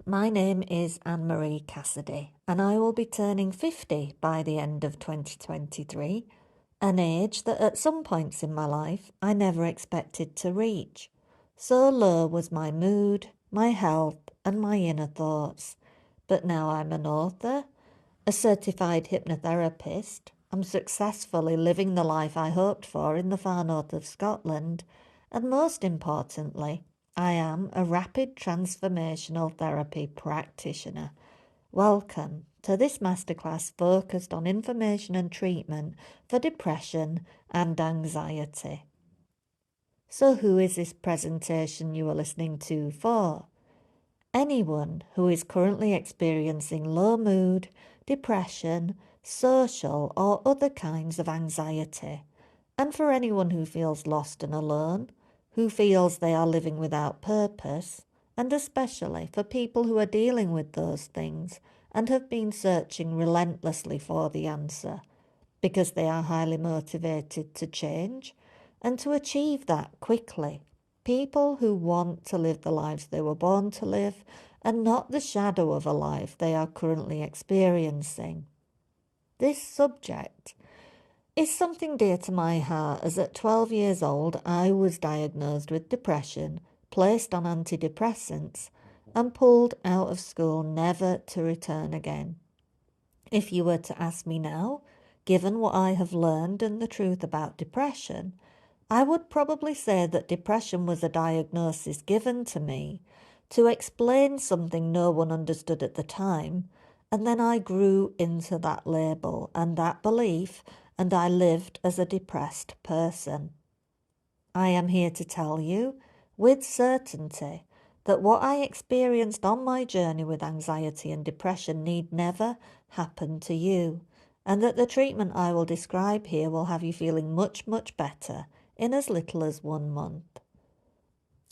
My name is Anne-Marie Cassidy, and I will be turning 50 by the end of 2023, an age that at some points in my life I never expected to reach. So low was my mood, my health, and my inner thoughts. But now I'm an author, a certified hypnotherapist. I'm successfully living the life I hoped for in the far north of Scotland, and most importantly, I am a rapid transformational therapy practitioner. Welcome to this masterclass focused on information and treatment for depression and anxiety. So, who is this presentation you are listening to for? Anyone who is currently experiencing low mood, depression, social, or other kinds of anxiety, and for anyone who feels lost and alone, who feels they are living without purpose, and especially for people who are dealing with those things and have been searching relentlessly for the answer because they are highly motivated to change and to achieve that quickly. People who want to live the lives they were born to live and not the shadow of a life they are currently experiencing. This subject is something dear to my heart, as at 12 years old I was diagnosed with depression, placed on antidepressants, and pulled out of school never to return again. If you were to ask me now, given what I have learned and the truth about depression, I would probably say that depression was a diagnosis given to me to explain something no one understood at the time, and then I grew into that label and that belief, and I lived as a depressed person. I am here to tell you, with certainty, that what I experienced on my journey with anxiety and depression need never happen to you, and that the treatment I will describe here will have you feeling much, much better in as little as 1 month.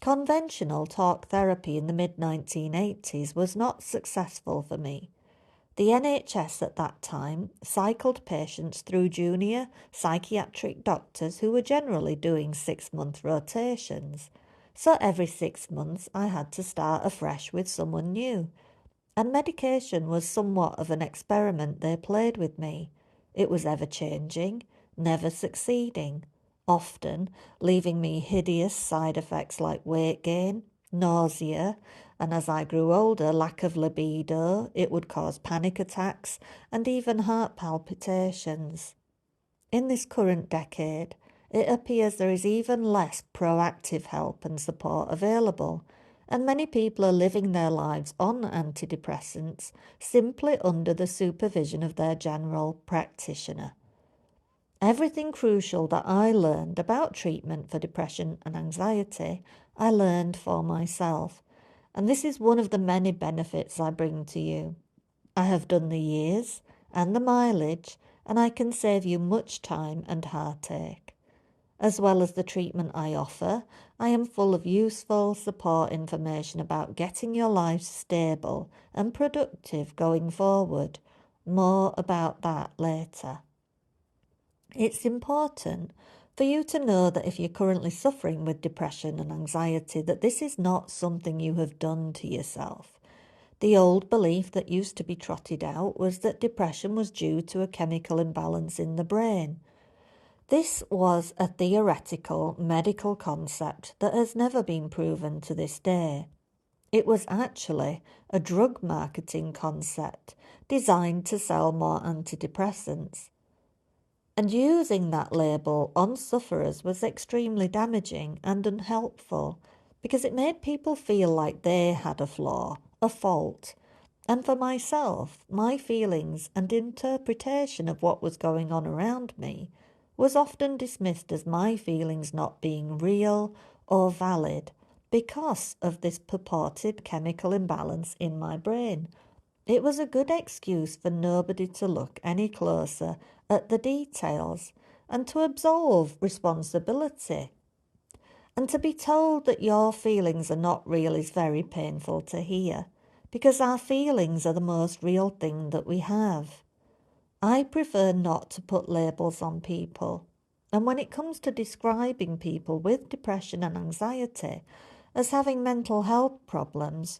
Conventional talk therapy in the mid-1980s was not successful for me. The NHS at that time cycled patients through junior psychiatric doctors who were generally doing 6-month rotations. So every 6 months I had to start afresh with someone new. And medication was somewhat of an experiment they played with me. It was ever changing, never succeeding, often leaving me hideous side effects like weight gain, nausea, and as I grew older, lack of libido. It would cause panic attacks and even heart palpitations. In this current decade, it appears there is even less proactive help and support available, and many people are living their lives on antidepressants simply under the supervision of their general practitioner. Everything crucial that I learned about treatment for depression and anxiety, I learned for myself. And this is one of the many benefits I bring to you. I have done the years and the mileage, and I can save you much time and heartache. As well as the treatment I offer, I am full of useful support information about getting your life stable and productive going forward. More about that later. It's important for you to know that if you're currently suffering with depression and anxiety, that this is not something you have done to yourself. The old belief that used to be trotted out was that depression was due to a chemical imbalance in the brain. This was a theoretical medical concept that has never been proven to this day. It was actually a drug marketing concept designed to sell more antidepressants. And using that label on sufferers was extremely damaging and unhelpful because it made people feel like they had a flaw, a fault. And for myself, my feelings and interpretation of what was going on around me was often dismissed as my feelings not being real or valid because of this purported chemical imbalance in my brain. It was a good excuse for nobody to look any closer at the details and to absolve responsibility. And to be told that your feelings are not real is very painful to hear, because our feelings are the most real thing that we have. I prefer not to put labels on people, and when it comes to describing people with depression and anxiety as having mental health problems,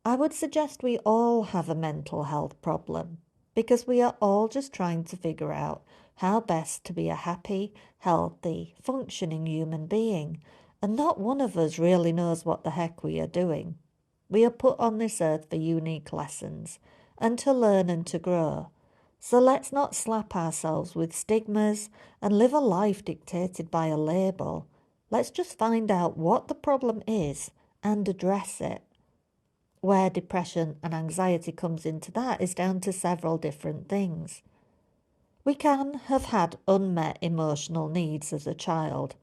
I would suggest we all have a mental health problem because we are all just trying to figure out how best to be a happy, healthy, functioning human being, and not one of us really knows what the heck we are doing. We are put on this earth for unique lessons and to learn and to grow. So let's not slap ourselves with stigmas and live a life dictated by a label. Let's just find out what the problem is and address it. Where depression and anxiety comes into that is down to several different things. We can have had unmet emotional needs as a child.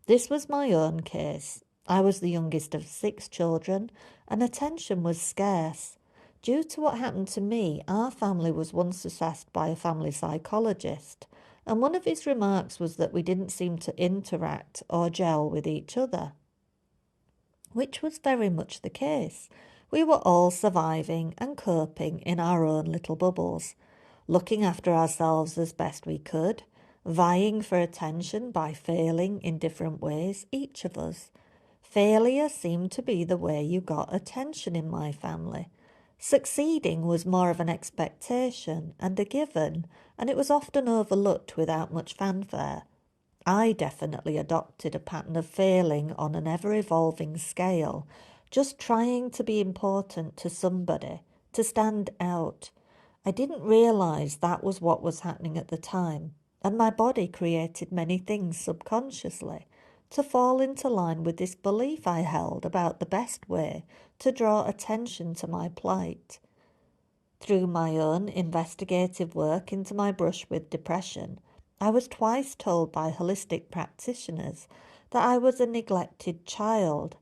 This was my own case. I was the youngest of 6 children, and attention was scarce. Due to what happened to me, our family was once assessed by a family psychologist, and one of his remarks was that we didn't seem to interact or gel with each other, which was very much the case. We were all surviving and coping in our own little bubbles, looking after ourselves as best we could, vying for attention by failing in different ways, each of us. Failure seemed to be the way you got attention in my family. Succeeding was more of an expectation and a given, and it was often overlooked without much fanfare. I definitely adopted a pattern of failing on an ever-evolving scale, just trying to be important to somebody, to stand out. I didn't realise that was what was happening at the time, and my body created many things subconsciously to fall into line with this belief I held about the best way to draw attention to my plight. Through my own investigative work into my brush with depression, I was twice told by holistic practitioners that I was a neglected child,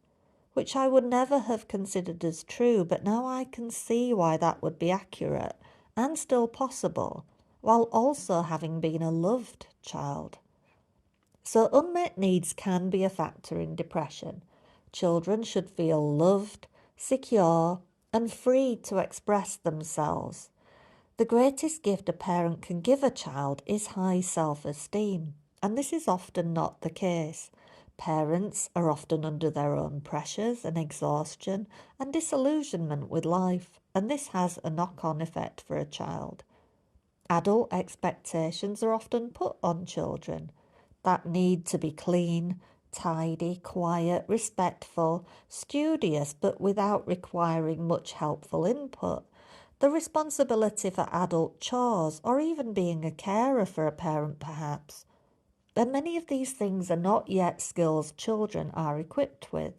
which I would never have considered as true, but now I can see why that would be accurate and still possible, while also having been a loved child. So unmet needs can be a factor in depression. Children should feel loved, secure, and free to express themselves. The greatest gift a parent can give a child is high self-esteem, and this is often not the case. Parents are often under their own pressures and exhaustion and disillusionment with life, and this has a knock-on effect for a child. Adult expectations are often put on children that need to be clean, tidy, quiet, respectful, studious, but without requiring much helpful input. The responsibility for adult chores, or even being a carer for a parent perhaps. And many of these things are not yet skills children are equipped with.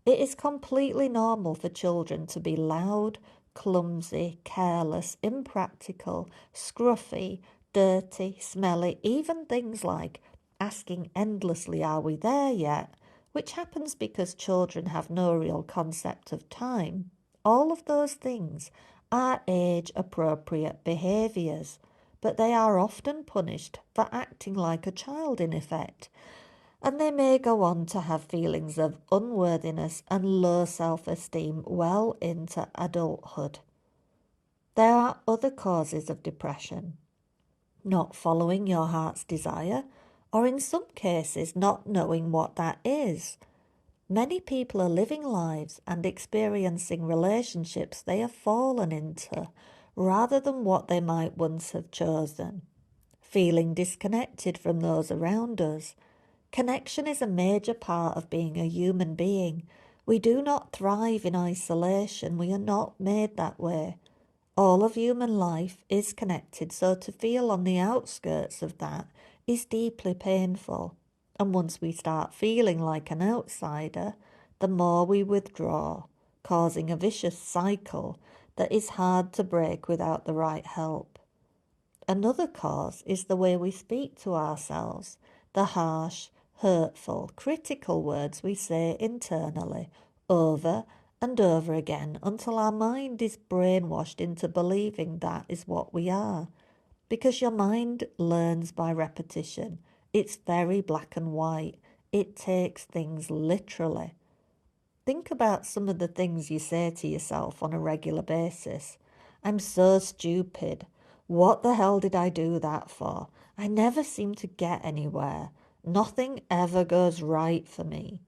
It is completely normal for children to be loud, clumsy, careless, impractical, scruffy, dirty, smelly, even things like asking endlessly, "Are we there yet?" which happens because children have no real concept of time. All of those things are age-appropriate behaviours, but they are often punished for acting like a child in effect, and they may go on to have feelings of unworthiness and low self-esteem well into adulthood. There are other causes of depression: not following your heart's desire, or in some cases not knowing what that is. Many people are living lives and experiencing relationships they have fallen into rather than what they might once have chosen. Feeling disconnected from those around us. Connection is a major part of being a human being. We do not thrive in isolation. We are not made that way. All of human life is connected, so to feel on the outskirts of that is deeply painful. And once we start feeling like an outsider, the more we withdraw, causing a vicious cycle that is hard to break without the right help. Another cause is the way we speak to ourselves, the harsh, hurtful, critical words we say internally over and over again until our mind is brainwashed into believing that is what we are. Because your mind learns by repetition. It's very black and white. It takes things literally. Think about some of the things you say to yourself on a regular basis. "I'm so stupid. What the hell did I do that for? I never seem to get anywhere. Nothing ever goes right for me."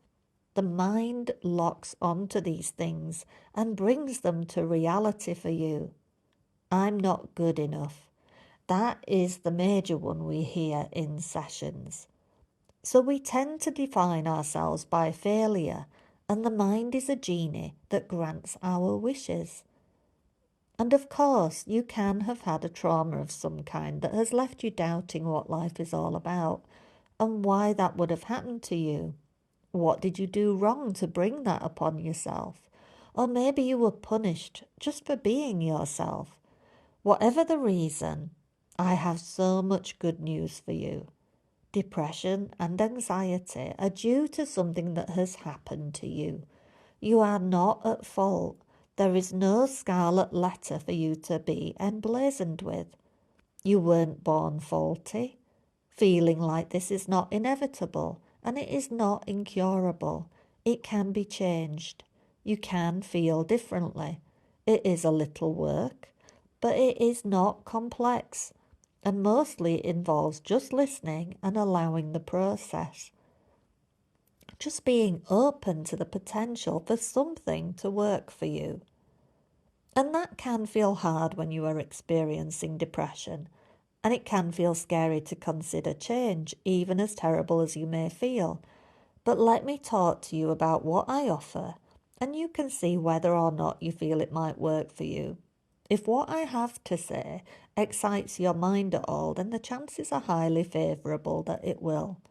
The mind locks onto these things and brings them to reality for you. I'm not good enough. That is the major one we hear in sessions. So we tend to define ourselves by failure, and the mind is a genie that grants our wishes. And of course, you can have had a trauma of some kind that has left you doubting what life is all about and why that would have happened to you. What did you do wrong to bring that upon yourself? Or maybe you were punished just for being yourself. Whatever the reason, I have so much good news for you. Depression and anxiety are due to something that has happened to you. You are not at fault. There is no scarlet letter for you to be emblazoned with. You weren't born faulty. Feeling like this is not inevitable, and it is not incurable. It can be changed. You can feel differently. It is a little work, but it is not complex, and mostly involves just listening and allowing the process. Just being open to the potential for something to work for you. And that can feel hard when you are experiencing depression, and it can feel scary to consider change, even as terrible as you may feel. But let me talk to you about what I offer, and you can see whether or not you feel it might work for you. If what I have to say excites your mind at all, then the chances are highly favourable that it will.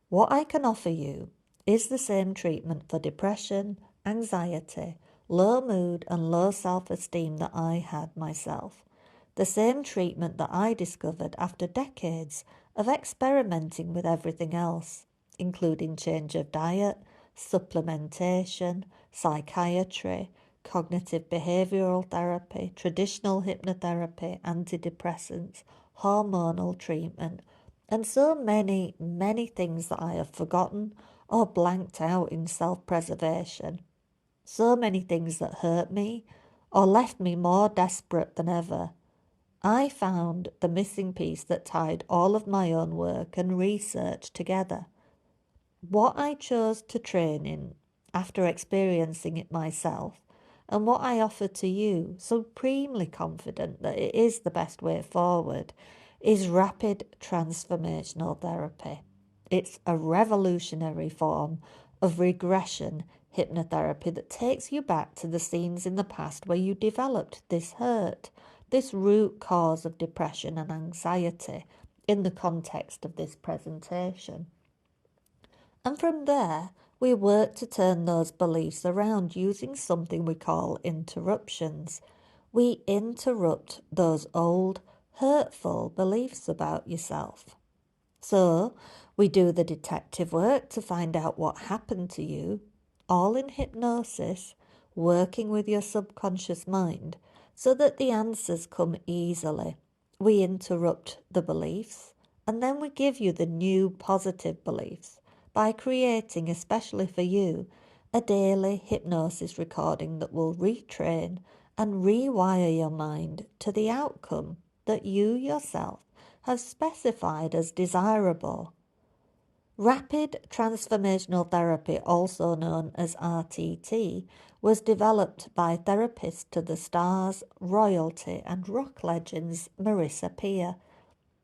What I can offer you is the same treatment for depression, anxiety, low mood, and low self-esteem that I had myself. The same treatment that I discovered after decades of experimenting with everything else, including change of diet, supplementation, psychiatry, cognitive behavioral therapy, traditional hypnotherapy, antidepressants, hormonal treatment, and so many, many things that I have forgotten or blanked out in self-preservation. So many things that hurt me or left me more desperate than ever. I found the missing piece that tied all of my own work and research together. What I chose to train in after experiencing it myself, and what I offer to you, supremely confident that it is the best way forward, is rapid transformational therapy. It's a revolutionary form of regression hypnotherapy that takes you back to the scenes in the past where you developed this hurt, this root cause of depression and anxiety in the context of this presentation. And from there, we work to turn those beliefs around using something we call interruptions. We interrupt those old, hurtful beliefs about yourself. So, we do the detective work to find out what happened to you, all in hypnosis, working with your subconscious mind, so that the answers come easily. We interrupt the beliefs, and then we give you the new positive beliefs by creating, especially for you, a daily hypnosis recording that will retrain and rewire your mind to the outcome that you yourself have specified as desirable. Rapid transformational therapy, also known as RTT, was developed by therapist to the stars, royalty, and rock legends Marissa Peer.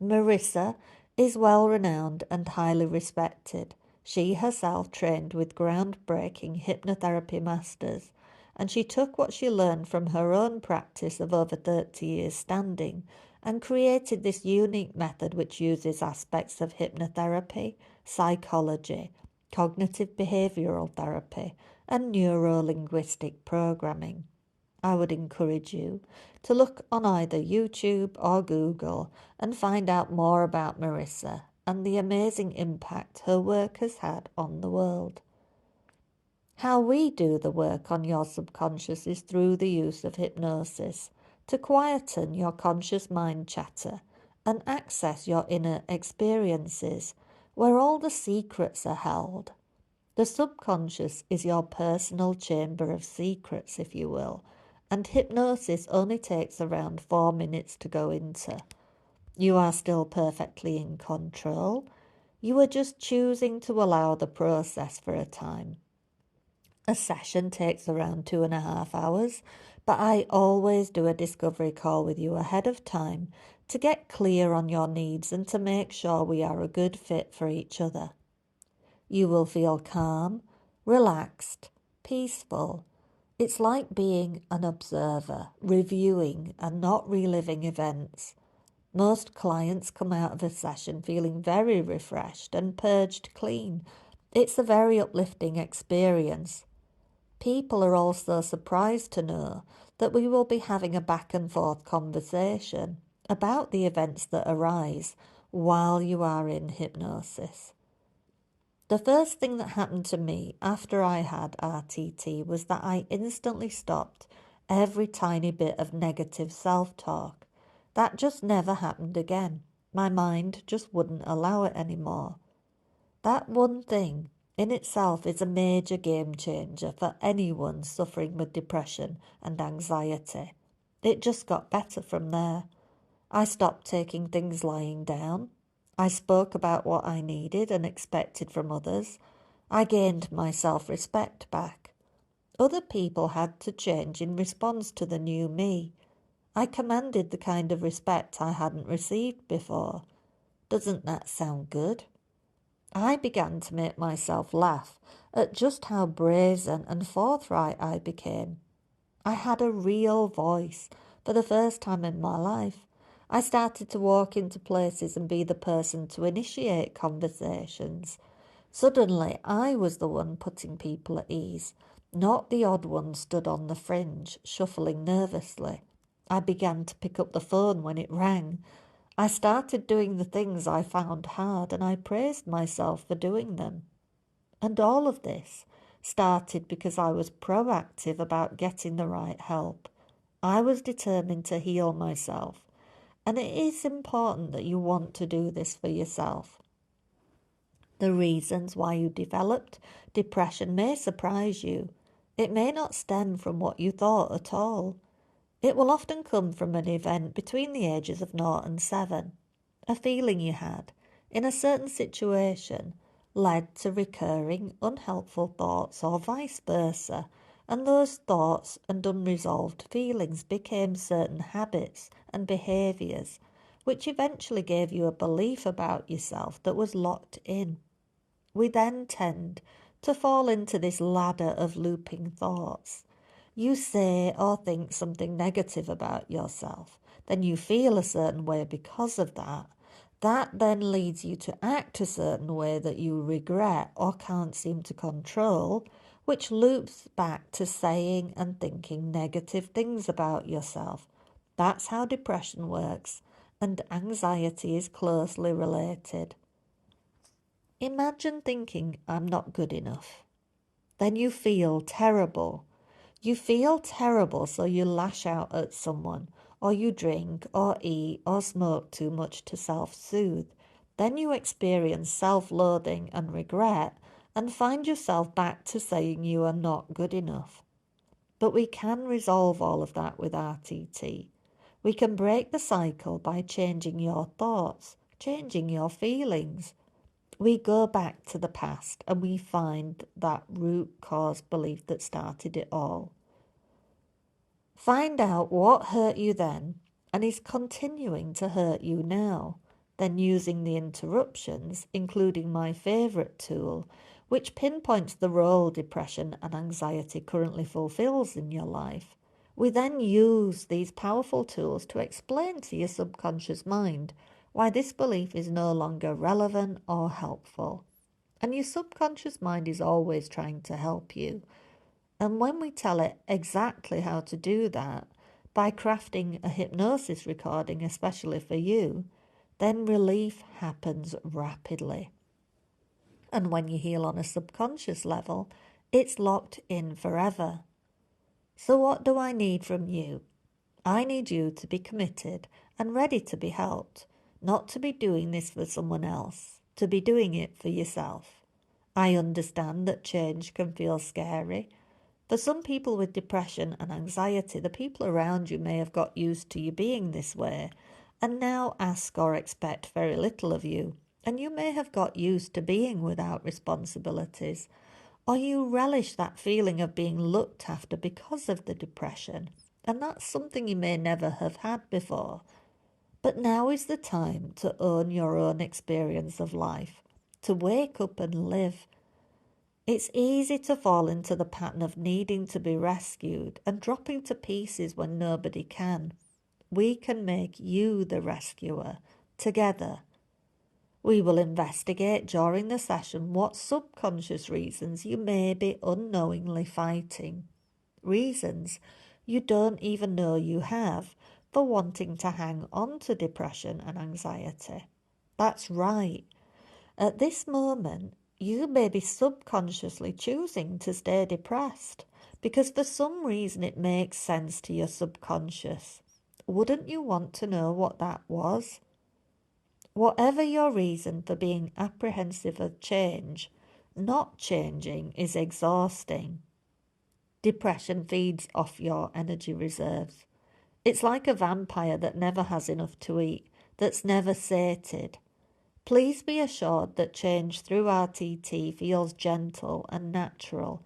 Marissa is well renowned and highly respected. She herself trained with groundbreaking hypnotherapy masters, and she took what she learned from her own practice of over 30 years standing and created this unique method which uses aspects of hypnotherapy, psychology, cognitive behavioral therapy, and neuro-linguistic programming. I would encourage you to look on either YouTube or Google and find out more about Marissa and the amazing impact her work has had on the world. How we do the work on your subconscious is through the use of hypnosis to quieten your conscious mind chatter and access your inner experiences where all the secrets are held. The subconscious is your personal chamber of secrets, if you will, and hypnosis only takes around 4 minutes to go into. You are still perfectly in control. You are just choosing to allow the process for a time. A session takes around 2.5 hours, but I always do a discovery call with you ahead of time to get clear on your needs and to make sure we are a good fit for each other. You will feel calm, relaxed, peaceful. It's like being an observer, reviewing and not reliving events. Most clients come out of a session feeling very refreshed and purged clean. It's a very uplifting experience. People are also surprised to know that we will be having a back and forth conversation about the events that arise while you are in hypnosis. The first thing that happened to me after I had RTT was that I instantly stopped every tiny bit of negative self-talk. That just never happened again. My mind just wouldn't allow it anymore. That one thing in itself is a major game changer for anyone suffering with depression and anxiety. It just got better from there. I stopped taking things lying down. I spoke about what I needed and expected from others. I gained my self-respect back. Other people had to change in response to the new me. I commanded the kind of respect I hadn't received before. Doesn't that sound good? I began to make myself laugh at just how brazen and forthright I became. I had a real voice for the first time in my life. I started to walk into places and be the person to initiate conversations. Suddenly, I was the one putting people at ease, not the odd one stood on the fringe, shuffling nervously. I began to pick up the phone when it rang. I started doing the things I found hard, and I praised myself for doing them. And all of this started because I was proactive about getting the right help. I was determined to heal myself. And it is important that you want to do this for yourself. The reasons why you developed depression may surprise you. It may not stem from what you thought at all. It will often come from an event between the ages of 0 and 7. A feeling you had in a certain situation led to recurring unhelpful thoughts or vice versa, and those thoughts and unresolved feelings became certain habits and behaviours, which eventually gave you a belief about yourself that was locked in. We then tend to fall into this ladder of looping thoughts. You say or think something negative about yourself, then you feel a certain way because of that. That then leads you to act a certain way that you regret or can't seem to control, which loops back to saying and thinking negative things about yourself. That's how depression works, and anxiety is closely related. Imagine thinking, I'm not good enough. Then you feel terrible. You feel terrible, so you lash out at someone, or you drink, or eat, or smoke too much to self-soothe. Then you experience self-loathing and regret, and find yourself back to saying you are not good enough. But we can resolve all of that with RTT. We can break the cycle by changing your thoughts, changing your feelings. We go back to the past and we find that root cause belief that started it all. Find out what hurt you then and is continuing to hurt you now. Then using the interruptions, including my favourite tool, which pinpoints the role depression and anxiety currently fulfills in your life. We then use these powerful tools to explain to your subconscious mind why this belief is no longer relevant or helpful. And your subconscious mind is always trying to help you. And when we tell it exactly how to do that, by crafting a hypnosis recording especially for you, then relief happens rapidly. And when you heal on a subconscious level, it's locked in forever. So what do I need from you? I need you to be committed and ready to be helped, not to be doing this for someone else, to be doing it for yourself. I understand that change can feel scary. For some people with depression and anxiety, the people around you may have got used to you being this way and now ask or expect very little of you, and you may have got used to being without responsibilities. or you relish that feeling of being looked after because of the depression, and that's something you may never have had before. But now is the time to own your own experience of life, to wake up and live. It's easy to fall into the pattern of needing to be rescued and dropping to pieces when nobody can. We can make you the rescuer together. We will investigate during the session what subconscious reasons you may be unknowingly fighting. Reasons you don't even know you have for wanting to hang on to depression and anxiety. That's right. At this moment, you may be subconsciously choosing to stay depressed because for some reason it makes sense to your subconscious. Wouldn't you want to know what that was? Whatever your reason for being apprehensive of change, not changing is exhausting. Depression feeds off your energy reserves. It's like a vampire that never has enough to eat, that's never sated. Please be assured that change through RTT feels gentle and natural.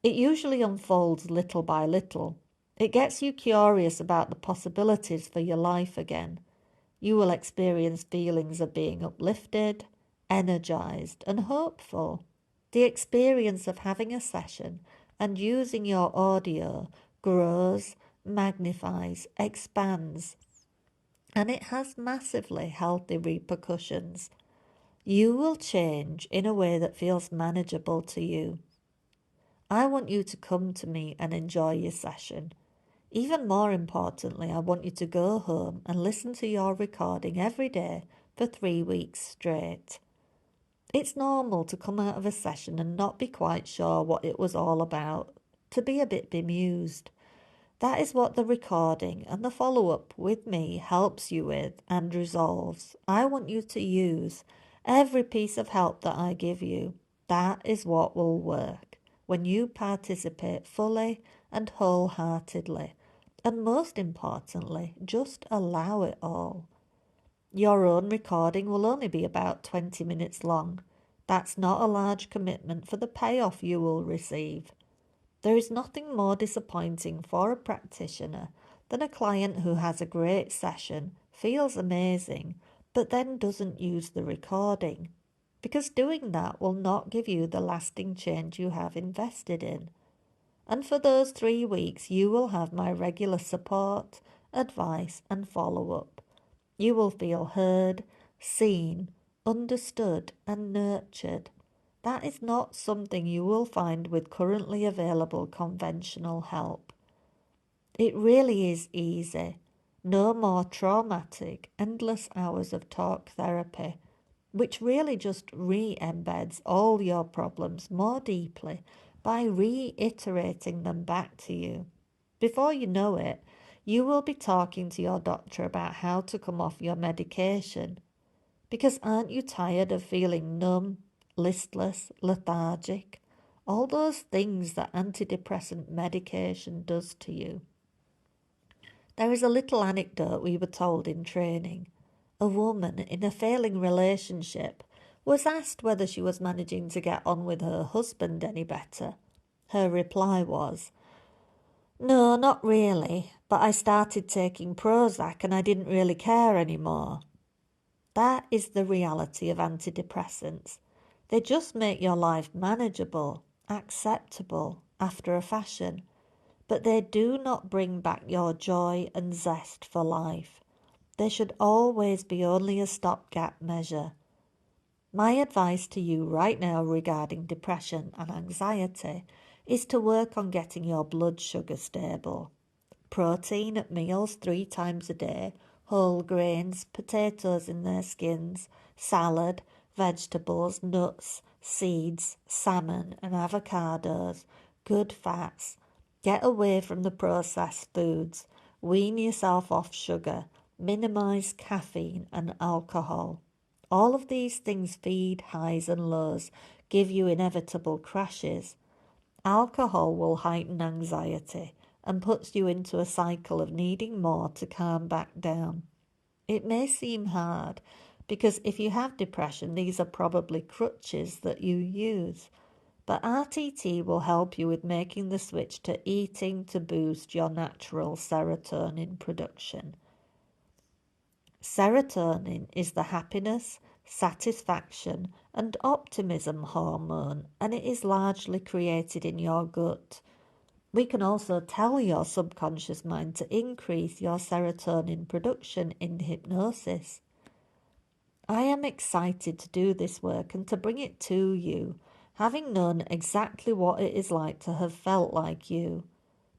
It usually unfolds little by little. It gets you curious about the possibilities for your life again. You will experience feelings of being uplifted, energized, and hopeful. The experience of having a session and using your audio grows, magnifies, expands, and it has massively healthy repercussions. You will change in a way that feels manageable to you. I want you to come to me and enjoy your session. Even more importantly, I want you to go home and listen to your recording every day for 3 weeks straight. It's normal to come out of a session and not be quite sure what it was all about, to be a bit bemused. That is what the recording and the follow-up with me helps you with and resolves. I want you to use every piece of help that I give you. That is what will work when you participate fully and wholeheartedly. And most importantly, just allow it all. Your own recording will only be about 20 minutes long. That's not a large commitment for the payoff you will receive. There is nothing more disappointing for a practitioner than a client who has a great session, feels amazing, but then doesn't use the recording, because doing that will not give you the lasting change you have invested in. And for those 3 weeks, you will have my regular support, advice, and follow-up. You will feel heard, seen, understood, and nurtured. That is not something you will find with currently available conventional help. It really is easy. No more traumatic, endless hours of talk therapy, which really just re-embeds all your problems more deeply by reiterating them back to you. Before you know it, you will be talking to your doctor about how to come off your medication. Because aren't you tired of feeling numb, listless, lethargic? All those things that antidepressant medication does to you. There is a little anecdote we were told in training. A woman in a failing relationship was asked whether she was managing to get on with her husband any better. Her reply was, "No, not really, but I started taking Prozac and I didn't really care anymore." That is the reality of antidepressants. They just make your life manageable, acceptable, after a fashion, but they do not bring back your joy and zest for life. They should always be only a stopgap measure. My advice to you right now regarding depression and anxiety is to work on getting your blood sugar stable. Protein at meals 3 times a day, whole grains, potatoes in their skins, salad, vegetables, nuts, seeds, salmon and avocados, good fats. Get away from the processed foods. Wean yourself off sugar. Minimize caffeine and alcohol. All of these things feed highs and lows, give you inevitable crashes. Alcohol will heighten anxiety and puts you into a cycle of needing more to calm back down. It may seem hard because if you have depression, these are probably crutches that you use. but RTT will help you with making the switch to eating to boost your natural serotonin production. Serotonin is the happiness, satisfaction, and optimism hormone, and it is largely created in your gut. We can also tell your subconscious mind to increase your serotonin production in hypnosis. I am excited to do this work and to bring it to you, having known exactly what it is like to have felt like you.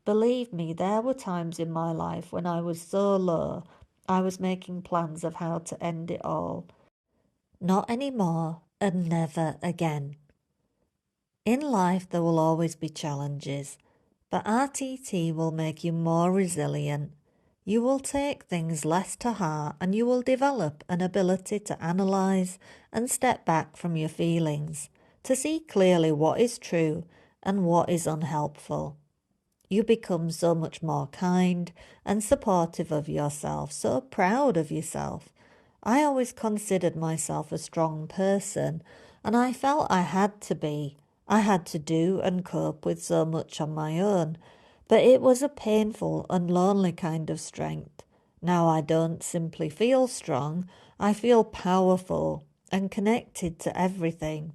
Believe me, there were times in my life when I was so low, I was making plans of how to end it all. Not anymore, and never again. In life, there will always be challenges, but RTT will make you more resilient. You will take things less to heart and you will develop an ability to analyse and step back from your feelings, to see clearly what is true and what is unhelpful. You become so much more kind and supportive of yourself, so proud of yourself. I always considered myself a strong person, and I felt I had to be. I had to do and cope with so much on my own, but it was a painful and lonely kind of strength. Now I don't simply feel strong, I feel powerful and connected to everything.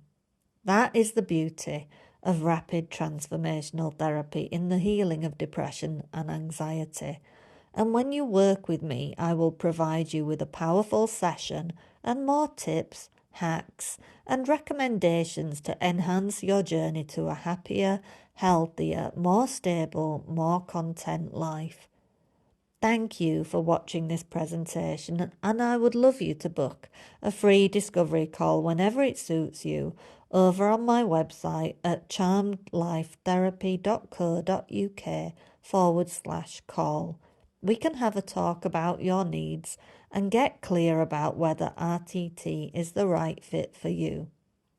That is the beauty of rapid transformational therapy in the healing of depression and anxiety. And when you work with me, I will provide you with a powerful session and more tips, hacks, and recommendations to enhance your journey to a happier, healthier, more stable, more content life. Thank you for watching this presentation, and I would love you to book a free discovery call whenever it suits you over on my website at charmedlifetherapy.co.uk/call. We can have a talk about your needs and get clear about whether RTT is the right fit for you.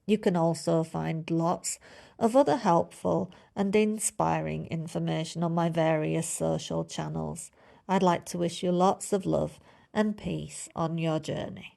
You can also find lots of other helpful and inspiring information on my various social channels. I'd like to wish you lots of love and peace on your journey.